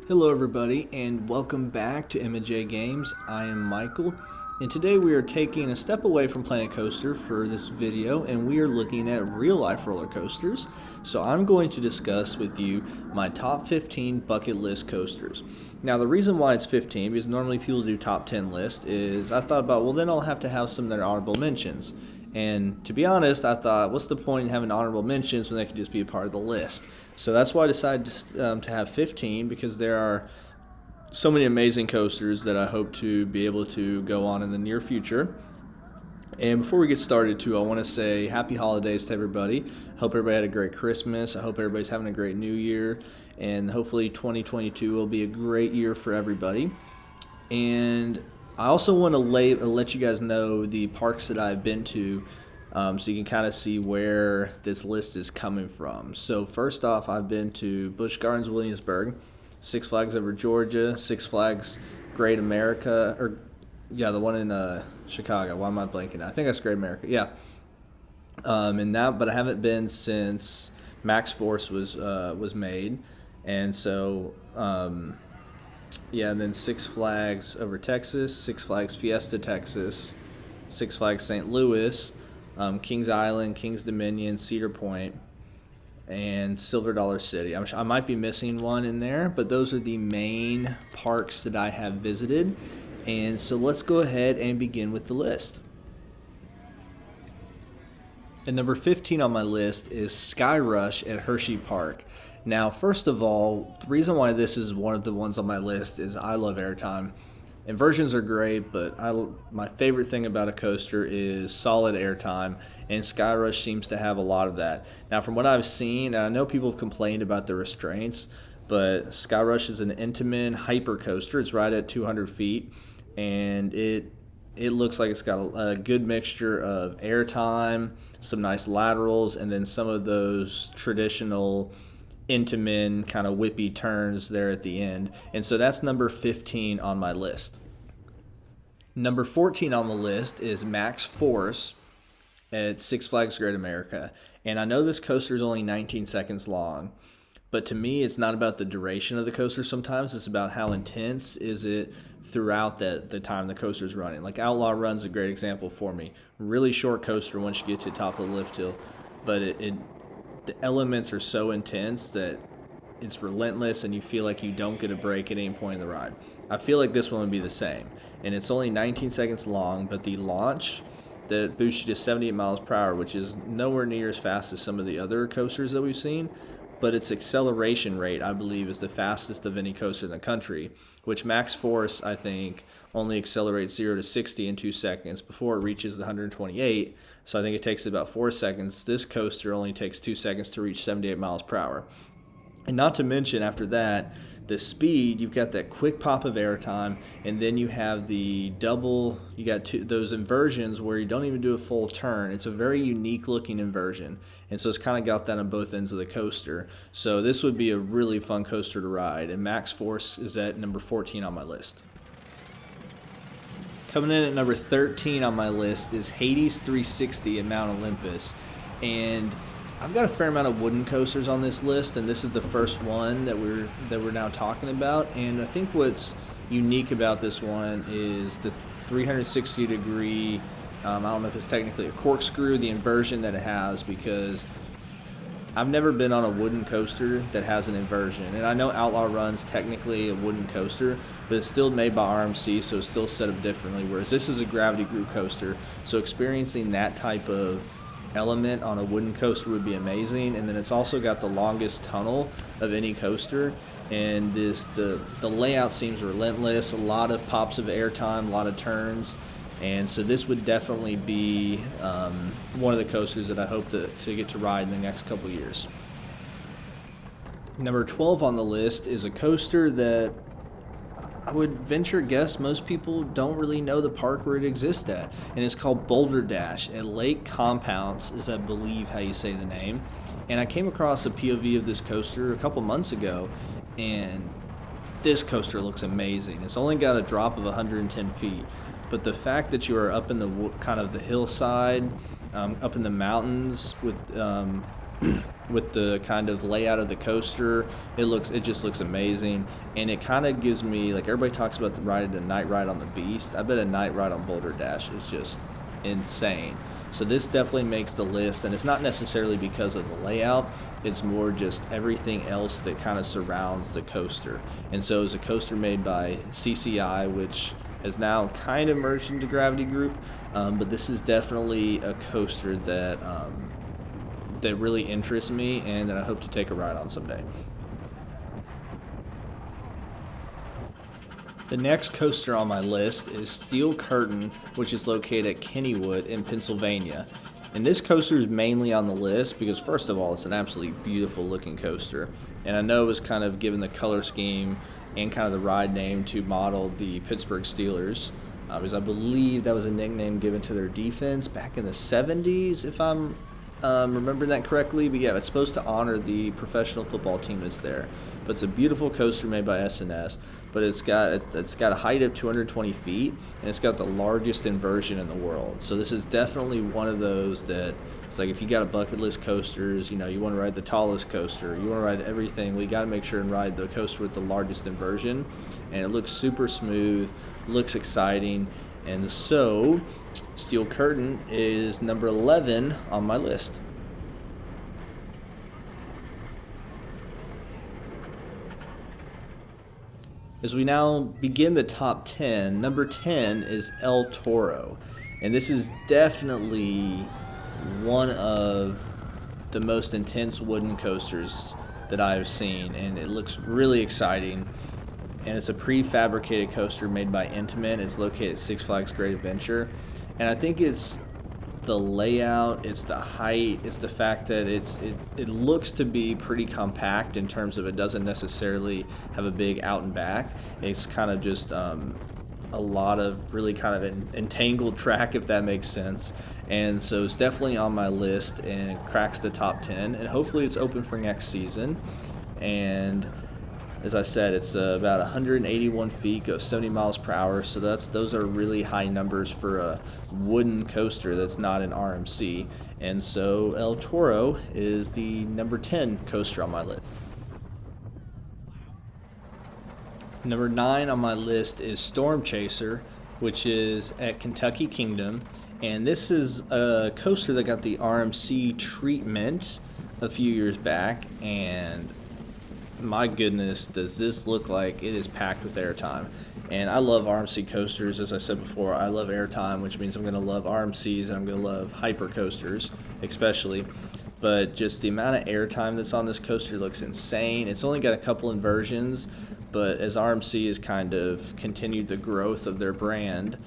Hello everybody and welcome back to M&J Games. I am Michael and today we are taking a step away from Planet Coaster for this video and we are looking at real life roller coasters. So I'm going to discuss with you my top 15 bucket list coasters. Now the reason why it's 15, because normally people do top 10 list, is I thought about, well then I'll have to have some that are honorable mentions. And to be honest, I thought, what's the point in having honorable mentions when they could just be a part of the list? So that's why I decided to have 15, because there are so many amazing coasters that I hope to be able to go on in the near future. And before we get started, too, I want to say happy holidays to everybody. Hope everybody had a great Christmas. I hope everybody's having a great New Year. And hopefully 2022 will be a great year for everybody. And I also want to let you guys know the parks that I've been to, so you can kind of see where this list is coming from. So first off, I've been to Busch Gardens, Williamsburg, Six Flags Over Georgia, Six Flags Great America, or yeah, the one in Chicago. Why am I blanking? I think that's Great America. Yeah. And that, but I haven't been since Maxx Force was made, and so. Yeah, and then Six Flags Over Texas, Six Flags Fiesta Texas, Six Flags St. Louis, Kings Island, Kings Dominion, Cedar Point, and Silver Dollar City. I might be missing one in there, but those are the main parks that I have visited. And so let's go ahead and begin with the list. And number 15 on my list is Skyrush at Hershey Park. Now, first of all, the reason why this is one of the ones on my list is I love airtime. Inversions are great, but my favorite thing about a coaster is solid airtime, and Skyrush seems to have a lot of that. Now, from what I've seen, and I know people have complained about the restraints, but Skyrush is an Intamin hyper coaster. It's right at 200 feet, and it looks like it's got a good mixture of airtime, some nice laterals, and then some of those traditional Intamin kind of whippy turns there at the end. And so that's number 15 on my list. Number 14 on the list is Maxx Force at Six Flags Great America. And I know this coaster is only 19 seconds long, but to me it's not about the duration of the coaster sometimes. It's about how intense is it throughout the time the coaster is running. Like Outlaw Run's a great example for me. Really short coaster once you get to the top of the lift hill, but the elements are so intense that it's relentless and you feel like you don't get a break at any point in the ride. I feel like this one would be the same. And it's only 19 seconds long, but the launch that boosts you to 78 miles per hour, which is nowhere near as fast as some of the other coasters that we've seen, but its acceleration rate, I believe, is the fastest of any coaster in the country, which Maxx Force, I think, only accelerates 0 to 60 in 2 seconds before it reaches the 128. So I think it takes about 4 seconds. This coaster only takes 2 seconds to reach 78 miles per hour. And not to mention, after that, the speed, you've got that quick pop of airtime, and then you have the double, you got those inversions where you don't even do a full turn. It's a very unique looking inversion, and so it's kind of got that on both ends of the coaster. So this would be a really fun coaster to ride, and Maxx Force is at number 14 on my list. Coming in at number 13 on my list is Hades 360 at Mt Olympus, and I've got a fair amount of wooden coasters on this list, and this is the first one that we're now talking about. And I think what's unique about this one is the 360 degree. I don't know if it's technically a corkscrew, the inversion that it has, because I've never been on a wooden coaster that has an inversion. And I know Outlaw Run's technically a wooden coaster, but it's still made by RMC, so it's still set up differently. Whereas this is a gravity group coaster, so experiencing that type of element on a wooden coaster would be amazing. And then it's also got the longest tunnel of any coaster, and the layout seems relentless. A lot of pops of airtime, a lot of turns, and so this would definitely be one of the coasters that I hope to get to ride in the next couple years. Number 12 on the list is a coaster that I would venture guess most people don't really know the park where it exists at, and it's called Boulder Dash at Lake Compounce, is I believe how you say the name. And I came across a POV of this coaster a couple months ago, and this coaster looks amazing. It's only got a drop of 110 feet, but the fact that you are up in the kind of the hillside, up in the mountains with with the kind of layout of the coaster. It just looks amazing, and it kind of gives me, like, everybody talks about the night ride on the Beast. I bet a night ride on Boulder Dash is just insane. So this definitely makes the list, and it's not necessarily because of the layout, it's more just everything else that kind of surrounds the coaster. And so it's a coaster made by CCI, which has now kind of merged into Gravity Group, but this is definitely a coaster that that really interests me and that I hope to take a ride on someday. The next coaster on my list is Steel Curtain, which is located at Kennywood in Pennsylvania. And this coaster is mainly on the list because, first of all, it's an absolutely beautiful looking coaster. And I know it was kind of given the color scheme and kind of the ride name to model the Pittsburgh Steelers, because I believe that was a nickname given to their defense back in the 70s, if I'm remembering that correctly. But yeah, it's supposed to honor the professional football team that's there. But it's a beautiful coaster made by S&S. But it's got a height of 220 feet, and it's got the largest inversion in the world. So this is definitely one of those that it's like, if you got a bucket list coasters, you know, you want to ride the tallest coaster, you want to ride everything, we got to make sure and ride the coaster with the largest inversion. And it looks super smooth, looks exciting, and so Steel Curtain is number 11 on my list. As we now begin the top 10, number 10 is El Toro. And this is definitely one of the most intense wooden coasters that I've seen, and it looks really exciting. And it's a prefabricated coaster made by Intamin. It's located at Six Flags Great Adventure. And I think it's the layout, it's the height, it's the fact that it looks to be pretty compact in terms of it doesn't necessarily have a big out and back. It's kind of just a lot of really kind of an entangled track, if that makes sense. And so it's definitely on my list, and it cracks the top 10, and hopefully it's open for next season. And as I said, it's about 181 feet, goes 70 miles per hour, so those are really high numbers for a wooden coaster that's not an RMC. And so El Toro is the number 10 coaster on my list. Number 9 on my list is Storm Chaser, which is at Kentucky Kingdom. And this is a coaster that got the RMC treatment a few years back, and my goodness, does this look like it is packed with airtime. And I love RMC coasters. As I said before, I love airtime, which means I'm going to love RMCs and I'm going to love hyper coasters especially. But just the amount of airtime that's on this coaster looks insane. It's only got a couple inversions, but as RMC has kind of continued the growth of their brand,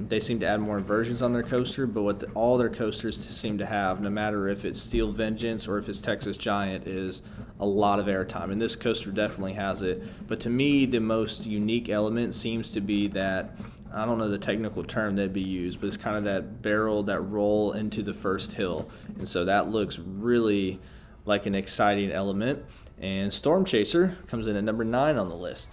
they seem to add more inversions on their coaster. But what all their coasters seem to have, no matter if it's Steel Vengeance or if it's Texas Giant, is a lot of airtime, and this coaster definitely has it. But to me, the most unique element seems to be that, I don't know the technical term that'd be used, but it's kind of that barrel, that roll into the first hill, and so that looks really like an exciting element. And Storm Chaser comes in at number 9 on the list.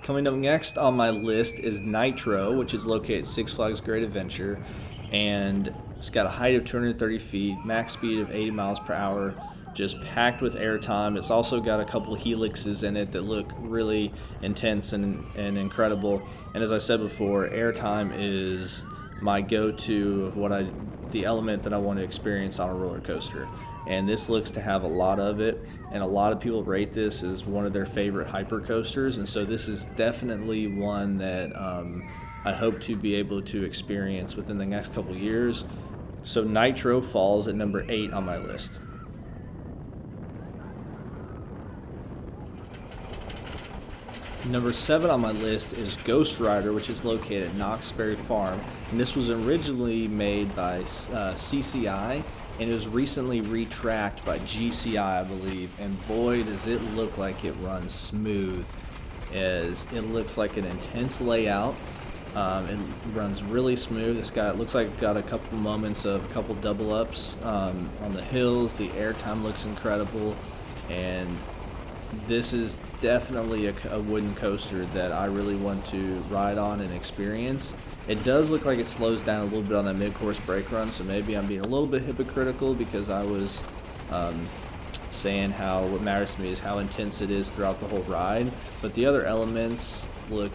Coming up next on my list is Nitro, which is located at Six Flags Great Adventure, and it's got a height of 230 feet, max speed of 80 miles per hour, just packed with airtime. It's also got a couple of helixes in it that look really intense and incredible. And as I said before, airtime is my go-to of the element that I want to experience on a roller coaster. And this looks to have a lot of it, and a lot of people rate this as one of their favorite hyper coasters. And so this is definitely one that I hope to be able to experience within the next couple of years. So Nitro falls at number 8 on my list. Number 7 on my list is Ghost Rider, which is located at Knoxbury Farm. And this was originally made by CCI, and it was recently retracked by GCI, I believe. And boy, does it look like it runs smooth, as it looks like an intense layout. It runs really smooth. Looks like it got a couple moments of a couple double ups on the hills. The airtime looks incredible, and this is definitely a wooden coaster that I really want to ride on and experience. It does look like it slows down a little bit on that mid-course brake run, so maybe I'm being a little bit hypocritical because I was saying how what matters to me is how intense it is throughout the whole ride. But the other elements look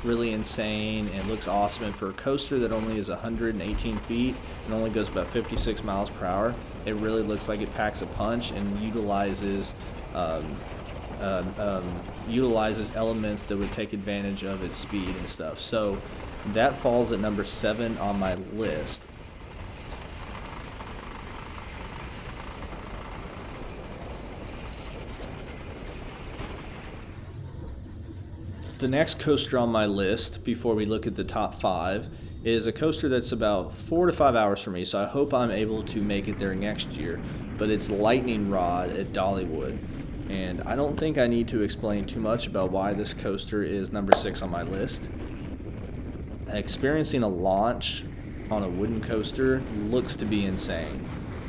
really insane and looks awesome. And for a coaster that only is 118 feet and only goes about 56 miles per hour, it really looks like it packs a punch and utilizes elements that would take advantage of its speed and stuff. So that falls at number 7 on my list. The next coaster on my list, before we look at the top 5, is a coaster that's about 4 to 5 hours for me, so I hope I'm able to make it there next year. But it's Lightning Rod at Dollywood. And I don't think I need to explain too much about why this coaster is number 6 on my list. Experiencing a launch on a wooden coaster looks to be insane.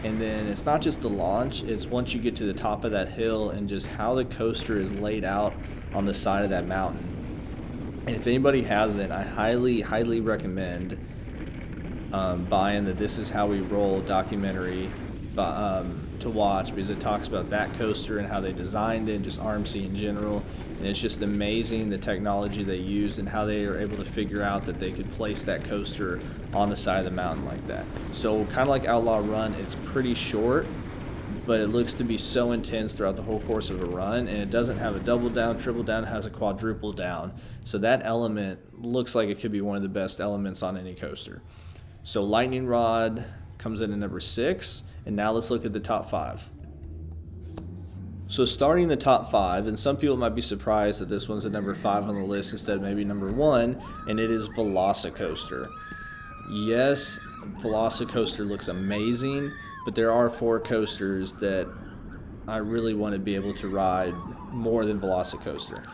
And then it's not just the launch, it's once you get to the top of that hill and just how the coaster is laid out on the side of that mountain. And if anybody hasn't, I highly recommend buying the This Is How We Roll documentary to watch, because it talks about that coaster and how they designed it, just RMC in general. And it's just amazing the technology they used and how they were able to figure out that they could place that coaster on the side of the mountain like that. So kind of like Outlaw Run, it's pretty short, but it looks to be so intense throughout the whole course of a run, and it doesn't have a double down, triple down, it has a quadruple down. So that element looks like it could be one of the best elements on any coaster. So Lightning Rod comes in at number 6, and now let's look at the top 5. So starting the top 5, and some people might be surprised that this one's at number 5 on the list instead of maybe number 1, and it is VelociCoaster. Yes, VelociCoaster looks amazing, but there are 4 coasters that I really want to be able to ride more than VelociCoaster.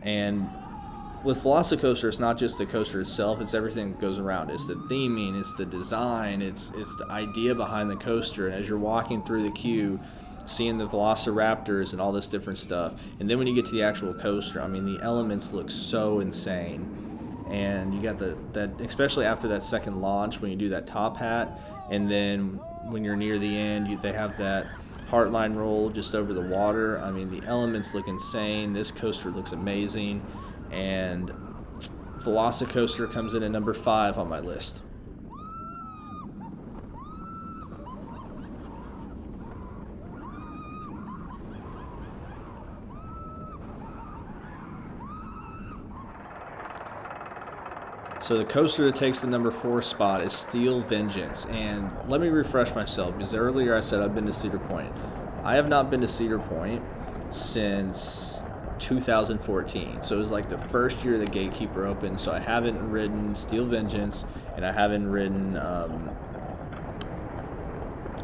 And with VelociCoaster, it's not just the coaster itself, it's everything that goes around. It's the theming, it's the design, it's the idea behind the coaster. And as you're walking through the queue, seeing the velociraptors and all this different stuff. And then when you get to the actual coaster, I mean, the elements look so insane. And you got that especially after that second launch, when you do that top hat, and then when you're near the end, they have that heartline roll just over the water. I mean, the elements look insane. This coaster looks amazing, and VelociCoaster comes in at number 5 on my list. So the coaster that takes the number 4 spot is Steel Vengeance. And let me refresh myself, because earlier I said I've been to Cedar Point. I have not been to Cedar Point since 2014. So it was like the first year the Gatekeeper opened. So I haven't ridden Steel Vengeance, and I haven't ridden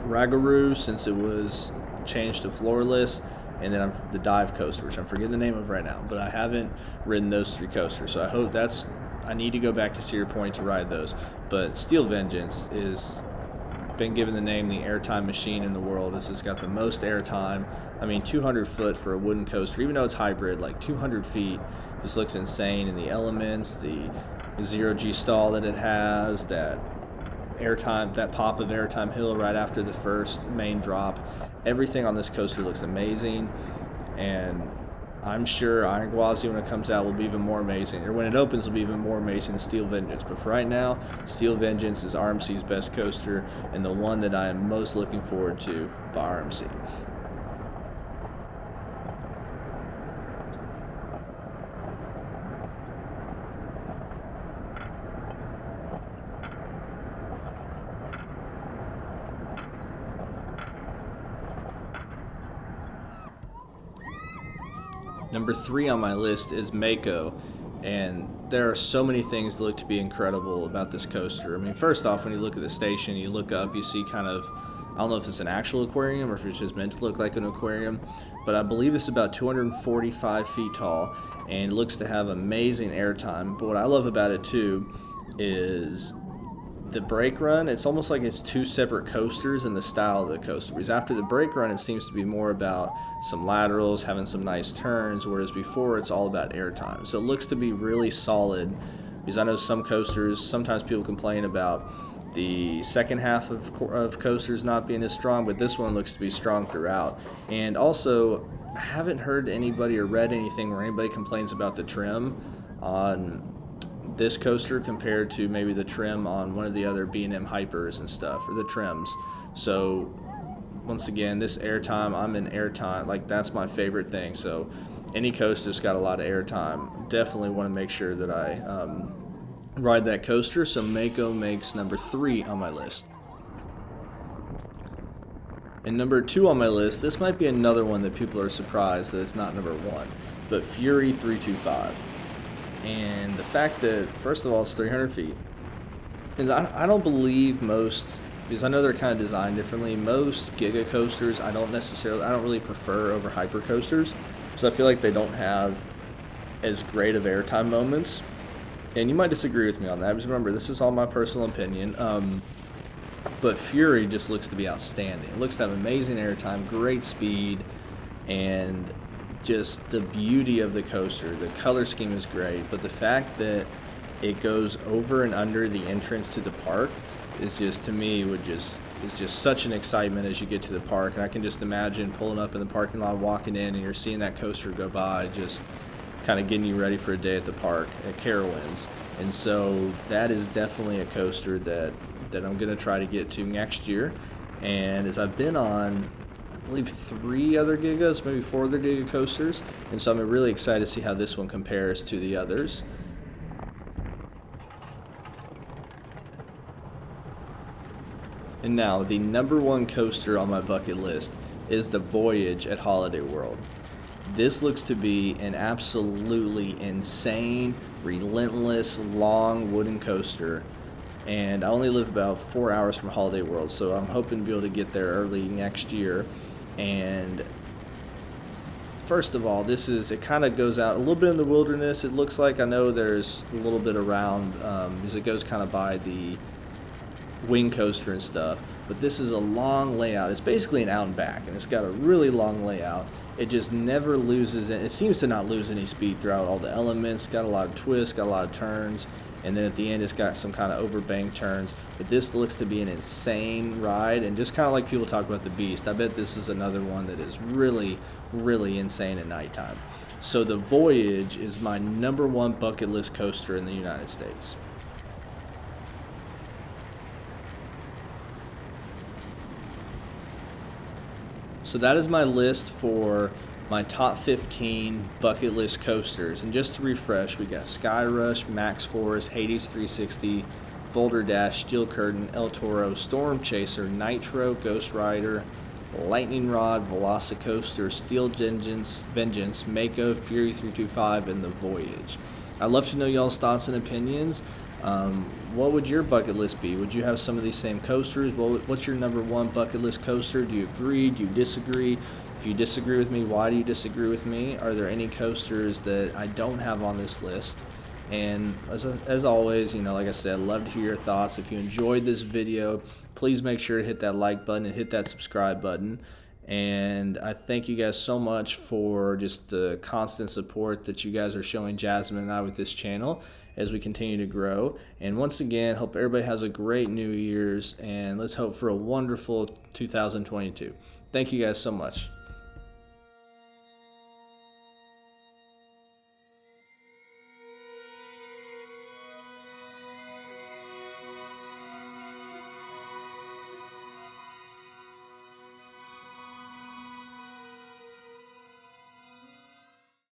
Ragaroo since it was changed to floorless. And then the dive coaster, which I'm forgetting the name of right now. But I haven't ridden those 3 coasters. So I hope I need to go back to Cedar Point to ride those. But Steel Vengeance is been given the name the airtime machine in the world. This has got the most airtime. I mean, 200 foot for a wooden coaster, even though it's hybrid, like 200 feet, this looks insane. And the elements, the 0G stall that it has, that airtime, that pop of airtime hill right after the first main drop, everything on this coaster looks amazing. And I'm sure Iron Gwazi, when it comes out, will be even more amazing. Or when it opens, will be even more amazing than Steel Vengeance. But for right now, Steel Vengeance is RMC's best coaster, and the one that I am most looking forward to by RMC. Number 3 on my list is Mako, and there are so many things that look to be incredible about this coaster. I mean, first off, when you look at the station, you look up, you see kind of, I don't know if it's an actual aquarium or if it's just meant to look like an aquarium, but I believe it's about 245 feet tall, and it looks to have amazing airtime. But what I love about it too is the brake run. It's almost like it's 2 separate coasters in the style of the coaster, because after the brake run, it seems to be more about some laterals, having some nice turns, whereas before it's all about airtime. So it looks to be really solid because I know some coasters, sometimes people complain about the second half of coasters not being as strong, but this one looks to be strong throughout. And also, I haven't heard anybody or read anything where anybody complains about the trim on this coaster compared to maybe the trim on one of the other B&M Hypers and stuff, or the trims. So once again, this airtime, I'm in airtime, like that's my favorite thing. So any coaster's got a lot of airtime, definitely want to make sure that I ride that coaster. So Mako makes number 3 on my list. And number 2 on my list, this might be another one that people are surprised that it's not number 1, but Fury 325. And the fact that, first of all, it's 300 feet. And I don't believe most, because I know they're kind of designed differently, most Giga coasters I don't really prefer over hyper coasters. So I feel like they don't have as great of airtime moments. And you might disagree with me on that, because remember, this is all my personal opinion. But Fury just looks to be outstanding. It looks to have amazing airtime, great speed, and just the beauty of the coaster. The color scheme is great, but the fact that it goes over and under the entrance to the park is just, to me, is just such an excitement as you get to the park. And I can just imagine pulling up in the parking lot, walking in, and you're seeing that coaster go by, just kind of getting you ready for a day at the park at Carrowinds. And so that is definitely a coaster that I'm going to try to get to next year. And as I've been on, I believe 3 other Gigas, maybe 4 other Giga coasters, and so I'm really excited to see how this one compares to the others. And now, the number 1 coaster on my bucket list is the Voyage at Holiday World. This looks to be an absolutely insane, relentless, long wooden coaster. And I only live about 4 hours from Holiday World, so I'm hoping to be able to get there early next year. And first of all, it kind of goes out a little bit in the wilderness. It looks like, I know there's a little bit around, as it goes kind of by the wing coaster and stuff. But this is a long layout. It's basically an out and back, and it's got a really long layout. It just never loses it. It seems to not lose any speed throughout all the elements. Got a lot of twists, got a lot of turns. And then at the end, it's got some kind of overbank turns. But this looks to be an insane ride. And just kind of like people talk about the Beast, I bet this is another one that is really, really insane at nighttime. So the Voyage is my number 1 bucket list coaster in the United States. So that is my list for my top 15 bucket list coasters. And just to refresh, we got Skyrush, Maxx Force, Hades 360, Boulder Dash, Steel Curtain, El Toro, Storm Chaser, Nitro, Ghost Rider, Lightning Rod, VelociCoaster, Steel Vengeance, Mako, Fury 325, and the Voyage. I'd love to know y'all's thoughts and opinions. What would your bucket list be? Would you have some of these same coasters? What's your number 1 bucket list coaster? Do you agree? Do you disagree? If you disagree with me, why do you disagree with me? Are there any coasters that I don't have on this list? And as always, like I said, I'd love to hear your thoughts. If you enjoyed this video, please make sure to hit that like button and hit that subscribe button. And I thank you guys so much for just the constant support that you guys are showing Jasmine and I with this channel as we continue to grow. And once again, hope everybody has a great New Year's, and let's hope for a wonderful 2022. Thank you guys so much.